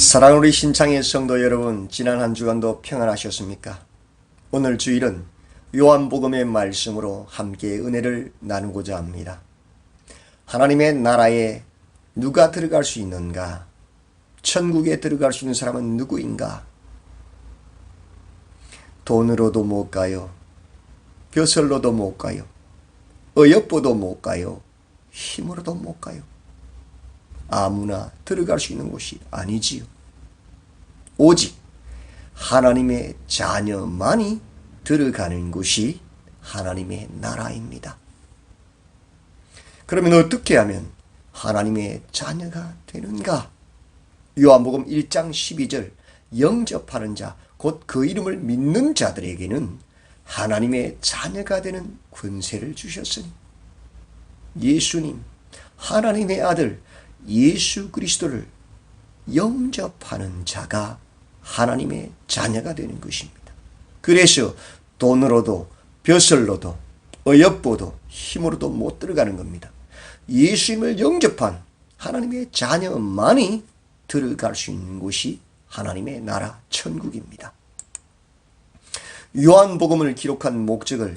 사랑하는 우리 신창의 성도 여러분, 지난 한 주간도 평안하셨습니까? 오늘 주일은 요한복음의 말씀으로 함께 은혜를 나누고자 합니다. 하나님의 나라에 누가 들어갈 수 있는가? 천국에 들어갈 수 있는 사람은 누구인가? 돈으로도 못 가요. 벼슬로도 못 가요. 어여쁘도 못 가요. 힘으로도 못 가요. 아무나 들어갈 수 있는 곳이 아니지요. 오직 하나님의 자녀만이 들어가는 곳이 하나님의 나라입니다. 그러면 어떻게 하면 하나님의 자녀가 되는가? 요한복음 1장 12절 영접하는 자, 곧 그 이름을 믿는 자들에게는 하나님의 자녀가 되는 권세를 주셨으니, 예수님, 하나님의 아들 예수 그리스도를 영접하는 자가 하나님의 자녀가 되는 것입니다. 그래서 돈으로도 벼슬로도 어여쁘도 힘으로도 못 들어가는 겁니다. 예수님을 영접한 하나님의 자녀만이 들어갈 수 있는 곳이 하나님의 나라 천국입니다. 요한복음을 기록한 목적을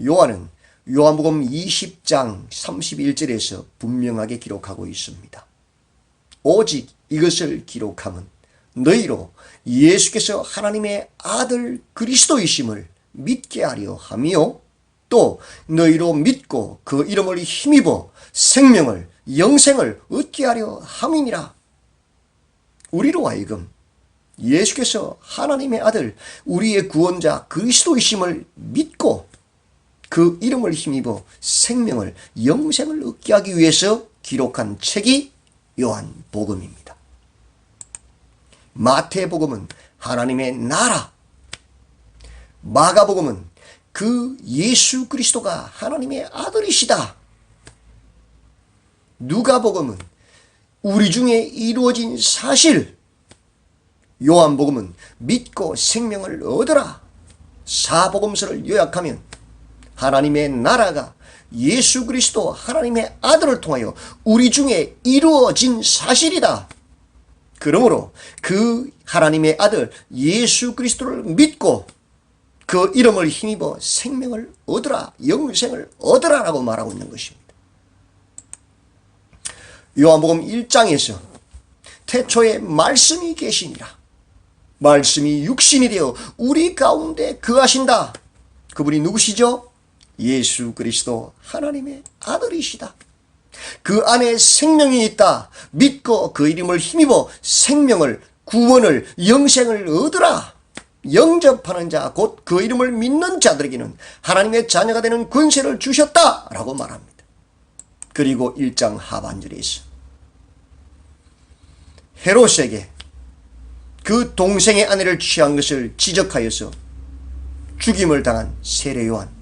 요한은 요한복음 20장 31절에서 분명하게 기록하고 있습니다. 오직 이것을 기록함은 너희로 예수께서 하나님의 아들 그리스도이심을 믿게 하려 하며, 또 너희로 믿고 그 이름을 힘입어 생명을 영생을 얻게 하려 함이니라. 우리로 하여금 예수께서 하나님의 아들 우리의 구원자 그리스도이심을 믿고 그 이름을 힘입어 생명을 영생을 얻게 하기 위해서 기록한 책이 요한복음입니다. 마태복음은 하나님의 나라, 마가복음은 그 예수 그리스도가 하나님의 아들이시다, 누가복음은 우리 중에 이루어진 사실, 요한복음은 믿고 생명을 얻으라. 사복음서를 요약하면 하나님의 나라가 예수 그리스도 하나님의 아들을 통하여 우리 중에 이루어진 사실이다. 그러므로 그 하나님의 아들 예수 그리스도를 믿고 그 이름을 힘입어 생명을 얻으라, 영생을 얻으라 라고 말하고 있는 것입니다. 요한복음 1장에서 태초에 말씀이 계시니라. 말씀이 육신이 되어 우리 가운데 거하신다. 그분이 누구시죠? 예수 그리스도 하나님의 아들이시다. 그 안에 생명이 있다. 믿고 그 이름을 힘입어 생명을, 구원을, 영생을 얻으라. 영접하는 자, 곧 그 이름을 믿는 자들에게는 하나님의 자녀가 되는 권세를 주셨다라고 말합니다. 그리고 1장 하반절에서 헤롯에게 그 동생의 아내를 취한 것을 지적하여서 죽임을 당한 세례 요한,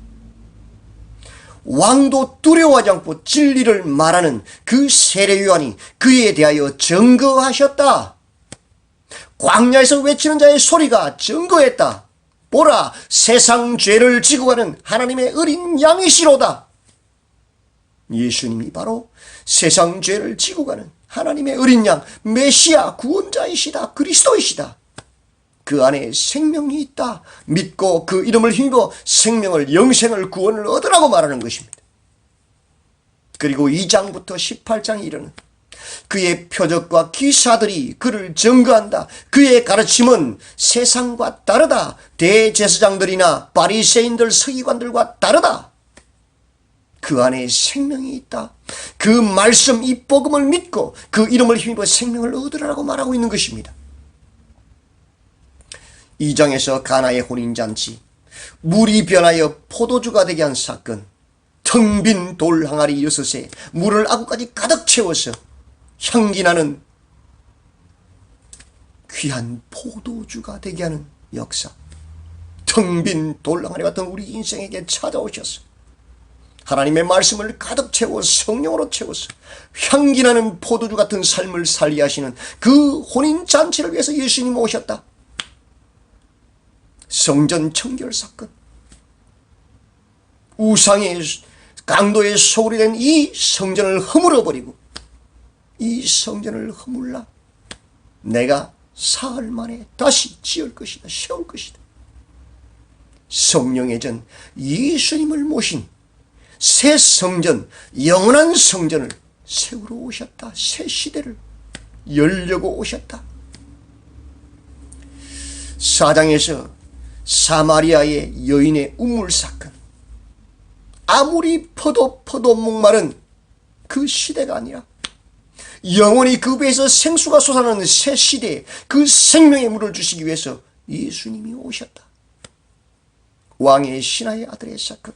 왕도 두려워하지 않고 진리를 말하는 그 세례 요한이 그에 대하여 증거하셨다. 광야에서 외치는 자의 소리가 증거했다. 보라, 세상 죄를 지고 가는 하나님의 어린 양이시로다. 예수님이 바로 세상 죄를 지고 가는 하나님의 어린 양, 메시아 구원자이시다. 그리스도이시다. 그 안에 생명이 있다. 믿고 그 이름을 힘입어 생명을, 영생을, 구원을 얻으라고 말하는 것입니다. 그리고 2장부터 18장에 이르는 그의 표적과 기사들이 그를 증거한다. 그의 가르침은 세상과 다르다. 대제사장들이나 바리새인들, 서기관들과 다르다. 그 안에 생명이 있다. 그 말씀, 이 복음을 믿고 그 이름을 힘입어 생명을 얻으라고 말하고 있는 것입니다. 2장에서 가나의 혼인잔치, 물이 변하여 포도주가 되게 한 사건, 텅 빈 돌 항아리 6에 물을 아구까지 가득 채워서 향기나는 귀한 포도주가 되게 하는 역사, 텅 빈 돌 항아리 같은 우리 인생에게 찾아오셔서 하나님의 말씀을 가득 채워 성령으로 채워서 향기나는 포도주 같은 삶을 살게 하시는 그 혼인잔치를 위해서 예수님이 오셨다. 성전 청결 사건, 우상의 강도의 소굴이 된 이 성전을 허물어버리고 이 성전을 허물라. 내가 사흘 만에 다시 지을 것이다. 세울 것이다. 성령의 전 예수님을 모신 새 성전, 영원한 성전을 세우러 오셨다. 새 시대를 열려고 오셨다. 4장에서 사마리아의 여인의 우물 사건, 아무리 퍼도 목마른 그 시대가 아니라 영원히 그 배에서 생수가 솟아나는 새 시대에 그 생명의 물을 주시기 위해서 예수님이 오셨다. 왕의 신하의 아들의 사건,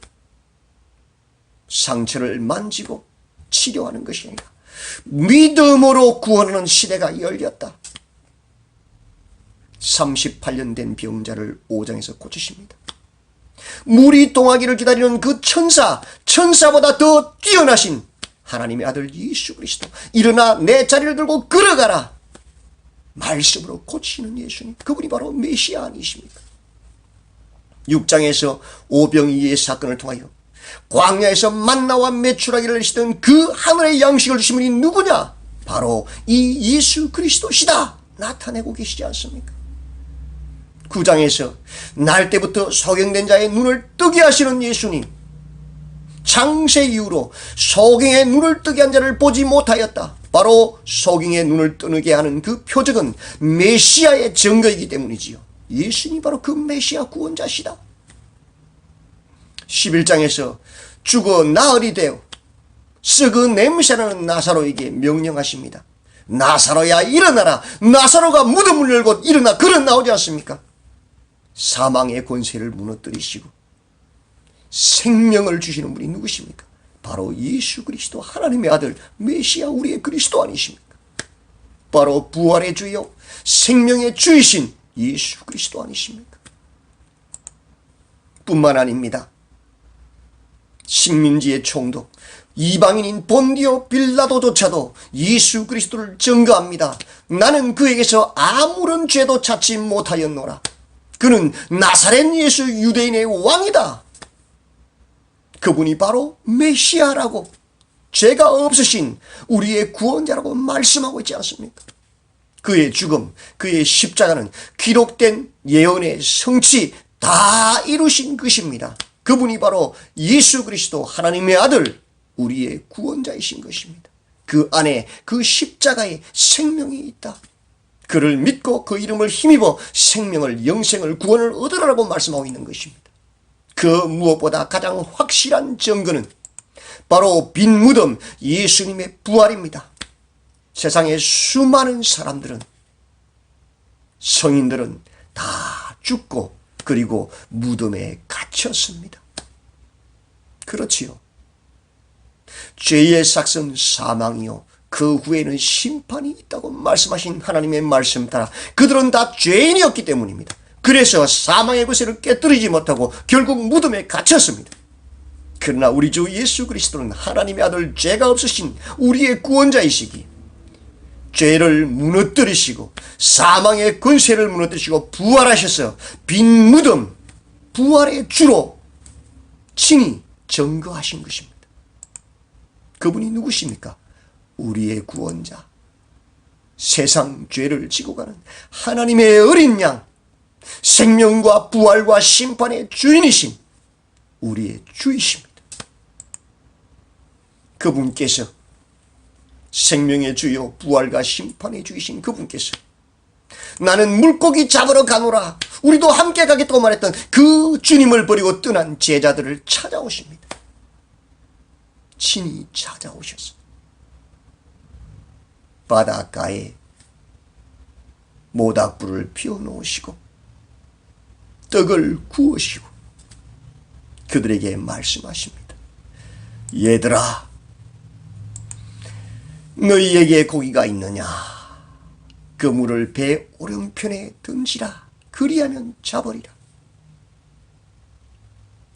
상처를 만지고 치료하는 것이 아니라 믿음으로 구원하는 시대가 열렸다. 38년 된 병자를 5장에서 고치십니다. 물이 동하기를 기다리는 그 천사보다 더 뛰어나신 하나님의 아들 예수 그리스도, 일어나 내 자리를 들고 걸어가라 말씀으로 고치는 예수님, 그분이 바로 메시아 아니십니까? 6장에서 오병이의 사건을 통하여 광야에서 만나와 메추라기를 내시던 그 하늘의 양식을 주신 분이 누구냐? 바로 이 예수 그리스도시다 나타내고 계시지 않습니까? 9장에서 날 때부터 소경된 자의 눈을 뜨게 하시는 예수님, 창세 이후로 소경의 눈을 뜨게 한 자를 보지 못하였다. 바로 소경의 눈을 뜨게 하는 그 표적은 메시아의 증거이기 때문이지요. 예수님이 바로 그 메시아 구원자시다. 11장에서 죽어 나흘이 되어 썩은 냄새나는 나사로에게 명령하십니다. 나사로야 일어나라. 나사로가 무덤을 열고 일어나 걸어 나오지 않습니까? 사망의 권세를 무너뜨리시고 생명을 주시는 분이 누구십니까? 바로 예수 그리스도, 하나님의 아들 메시아, 우리의 그리스도 아니십니까? 바로 부활의 주요 생명의 주이신 예수 그리스도 아니십니까? 뿐만 아닙니다. 식민지의 총독, 이방인인 본디오 빌라도조차도 예수 그리스도를 증거합니다. 나는 그에게서 아무런 죄도 찾지 못하였노라. 그는 나사렛 예수 유대인의 왕이다. 그분이 바로 메시아라고, 죄가 없으신 우리의 구원자라고 말씀하고 있지 않습니까? 그의 죽음, 그의 십자가는 기록된 예언의 성취 다 이루신 것입니다. 그분이 바로 예수 그리스도, 하나님의 아들, 우리의 구원자이신 것입니다. 그 안에 그 십자가에 생명이 있다. 그를 믿고 그 이름을 힘입어 생명을, 영생을, 구원을 얻으라고 말씀하고 있는 것입니다. 그 무엇보다 가장 확실한 증거는 바로 빈 무덤 예수님의 부활입니다. 세상의 수많은 사람들은, 성인들은 다 죽고 그리고 무덤에 갇혔습니다. 그렇지요. 죄의 삭은 사망이요 그 후에는 심판이 있다고 말씀하신 하나님의 말씀 따라 그들은 다 죄인이었기 때문입니다. 그래서 사망의 권세를 깨뜨리지 못하고 결국 무덤에 갇혔습니다. 그러나 우리 주 예수 그리스도는 하나님의 아들, 죄가 없으신 우리의 구원자이시기, 죄를 무너뜨리시고 사망의 권세를 무너뜨리시고 부활하셔서 빈 무덤, 부활의 주로 친히 증거하신 것입니다. 그분이 누구십니까? 우리의 구원자, 세상 죄를 지고 가는 하나님의 어린 양, 생명과 부활과 심판의 주인이신 우리의 주이십니다. 그분께서, 생명의 주요 부활과 심판의 주이신 그분께서 나는 물고기 잡으러 가노라, 우리도 함께 가겠다고 말했던 그 주님을 버리고 떠난 제자들을 찾아오십니다. 친히 찾아오셔서 바닷가에 모닥불을 피워놓으시고 떡을 구우시고 그들에게 말씀하십니다. 얘들아, 너희에게 고기가 있느냐? 그물을 배 오른편에 던지라. 그리하면 잡으리라.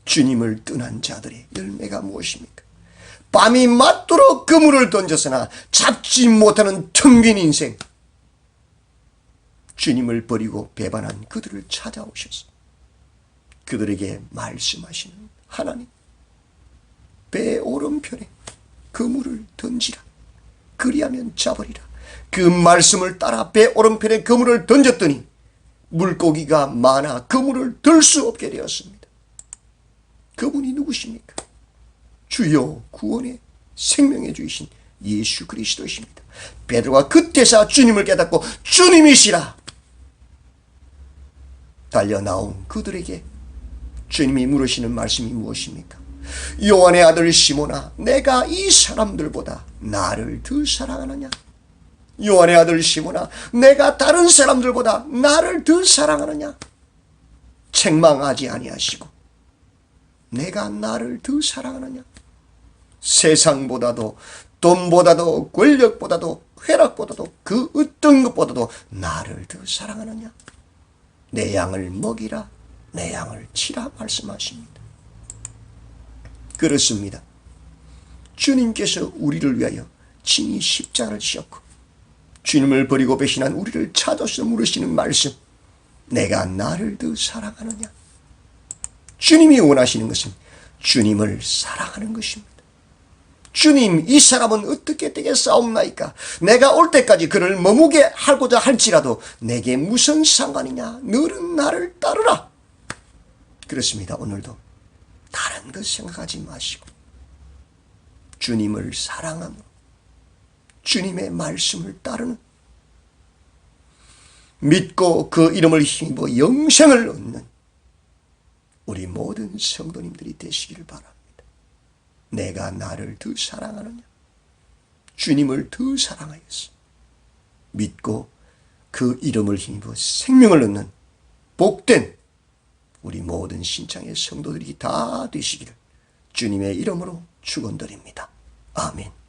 주님을 떠난 자들의 열매가 무엇입니까? 밤이 맞도록 그물을 던졌으나 잡지 못하는 텅 빈 인생. 주님을 버리고 배반한 그들을 찾아오셔서 그들에게 말씀하시는 하나님, 배 오른편에 그물을 던지라. 그리하면 잡으리라. 그 말씀을 따라 배 오른편에 그물을 던졌더니 물고기가 많아 그물을 들 수 없게 되었습니다. 그분이 누구십니까? 주여 구원의 생명의 주이신 예수 그리스도이십니다. 베드로가 그때서 주님을 깨닫고 주님이시라 달려 나온 그들에게 주님이 물으시는 말씀이 무엇입니까? 요한의 아들 시몬아, 내가 이 사람들보다 나를 더 사랑하느냐? 요한의 아들 시몬아, 내가 다른 사람들보다 나를 더 사랑하느냐? 책망하지 아니하시고 내가 나를 더 사랑하느냐? 세상보다도 돈보다도 권력보다도 쾌락보다도 그 어떤 것보다도 나를 더 사랑하느냐? 내 양을 먹이라, 내 양을 치라 말씀하십니다. 그렇습니다. 주님께서 우리를 위하여 친히 십자가를 지셨고 주님을 버리고 배신한 우리를 찾아서 물으시는 말씀, 내가 나를 더 사랑하느냐? 주님이 원하시는 것은 주님을 사랑하는 것입니다. 주님, 이 사람은 어떻게 되겠사옵나이까? 내가 올 때까지 그를 머무게 하고자 할지라도 내게 무슨 상관이냐? 너는 나를 따르라. 그렇습니다. 오늘도 다른 것 생각하지 마시고 주님을 사랑함으로 주님의 말씀을 따르는, 믿고 그 이름을 힘입어 영생을 얻는 우리 모든 성도님들이 되시기를 바랍니다. 내가 나를 더 사랑하느냐? 주님을 더 사랑하였어. 믿고 그 이름을 힘입어 생명을 얻는 복된 우리 모든 신창의 성도들이 다 되시기를 주님의 이름으로 축원드립니다. 아멘.